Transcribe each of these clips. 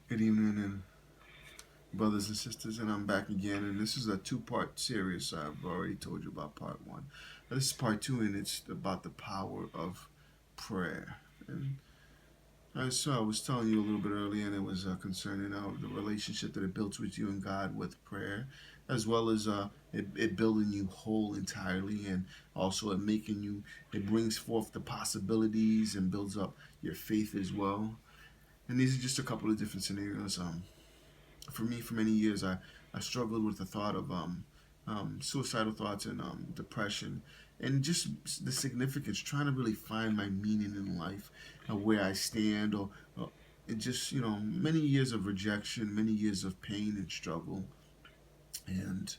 Good evening, and brothers and sisters, and I'm back again. And this is a two-part series. I've already told you about part one. This is part two, and it's about the power of prayer. And so I was telling you a little bit earlier, and it was concerning the relationship that it builds with you and God with prayer, as well as it building you whole entirely, and also it brings forth the possibilities and builds up your faith as well. And these are just a couple of different scenarios. For me, for many years, I struggled with the thought of suicidal thoughts and depression, and just the significance, trying to really find my meaning in life, where I stand, or it just, many years of rejection, many years of pain and struggle. And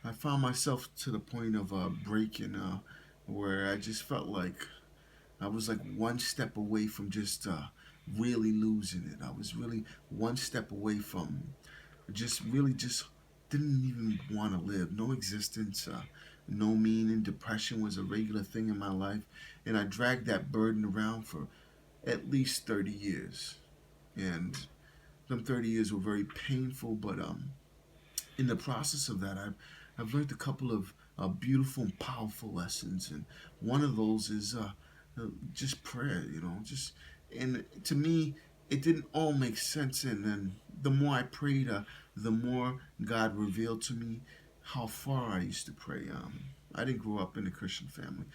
I found myself to the point of breaking, where I just felt like I was like one step away from just really losing it. I was really one step away from just really just didn't even want to live. No existence, no meaning. Depression was a regular thing in my life, and I dragged that burden around for at least 30 years. And them 30 years were very painful, but in the process of that, I've learned a couple of beautiful and powerful lessons, and one of those is just prayer. Just and to me, it didn't all make sense, and then the more I prayed, the more God revealed to me how far I used to pray. I didn't grow up in a Christian family,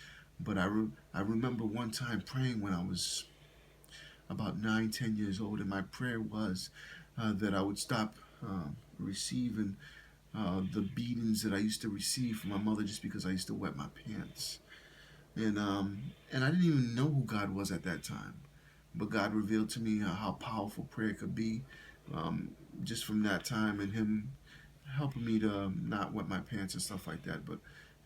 but I remember one time praying when I was about 9, 10 years old, and my prayer was that I would stop receiving the beatings that I used to receive from my mother just because I used to wet my pants. And I didn't even know who God was at that time, but God revealed to me how powerful prayer could be, um, just from that time, and Him helping me to not wet my pants and stuff like that. But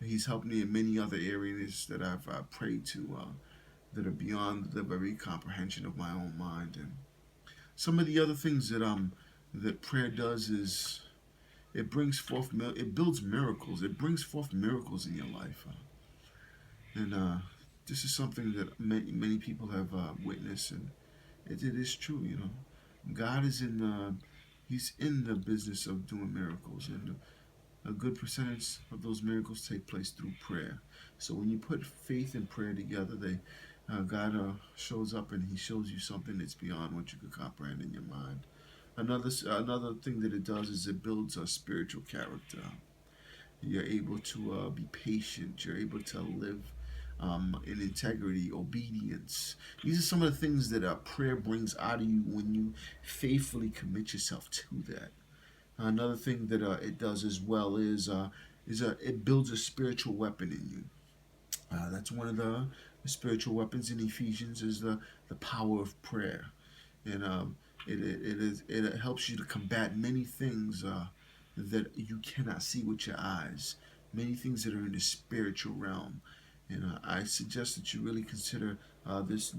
He's helped me in many other areas that I've prayed to, that are beyond the very comprehension of my own mind. And some of the other things that prayer does is it builds miracles. It brings forth miracles in your life. And this is something that many people have witnessed, and it is true. God is He's in the business of doing miracles, and a good percentage of those miracles take place through prayer. So when you put faith and prayer together, God shows up and He shows you something that's beyond what you could comprehend in your mind. Another thing that it does is it builds a spiritual character. You're able to be patient. You're able to live in integrity, obedience. These are some of the things that prayer brings out of you when you faithfully commit yourself to that. Another thing that it does as well is it builds a spiritual weapon in you. That's one of the spiritual weapons in Ephesians is the power of prayer, and it helps you to combat many things that you cannot see with your eyes, many things that are in the spiritual realm. And I suggest that you really consider this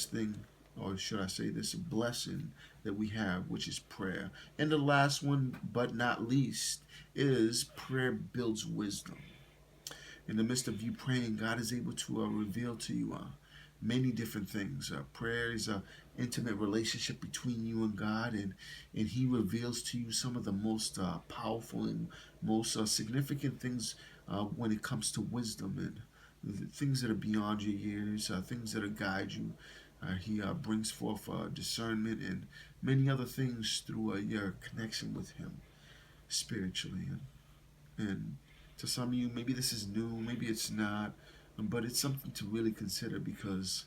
thing, or should I say, this blessing that we have, which is prayer. And the last one, but not least, is prayer builds wisdom. In the midst of you praying, God is able to reveal to you many different things. Prayer is an intimate relationship between you and God, and He reveals to you some of the most powerful and most significant things when it comes to wisdom and the things that are beyond your years, things that guide you. He brings forth discernment and many other things through your connection with Him spiritually. And to some of you, maybe this is new, maybe it's not, but it's something to really consider because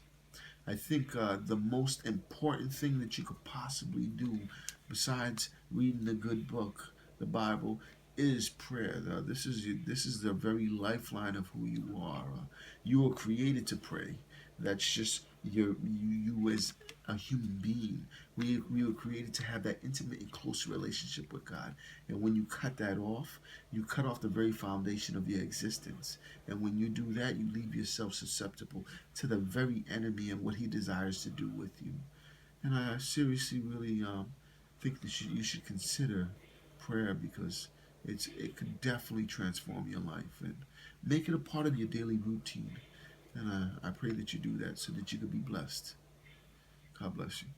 I think the most important thing that you could possibly do, besides reading a good book, the Bible, is prayer. This is the very lifeline of who you are. You were created to pray. That's just you as a human being. We were created to have that intimate and close relationship with God. And when you cut that off, you cut off the very foundation of your existence. And when you do that, you leave yourself susceptible to the very enemy and what he desires to do with you. And I seriously really think that you should consider prayer because it could definitely transform your life and make it a part of your daily routine. And I pray that you do that so that you could be blessed. God bless you.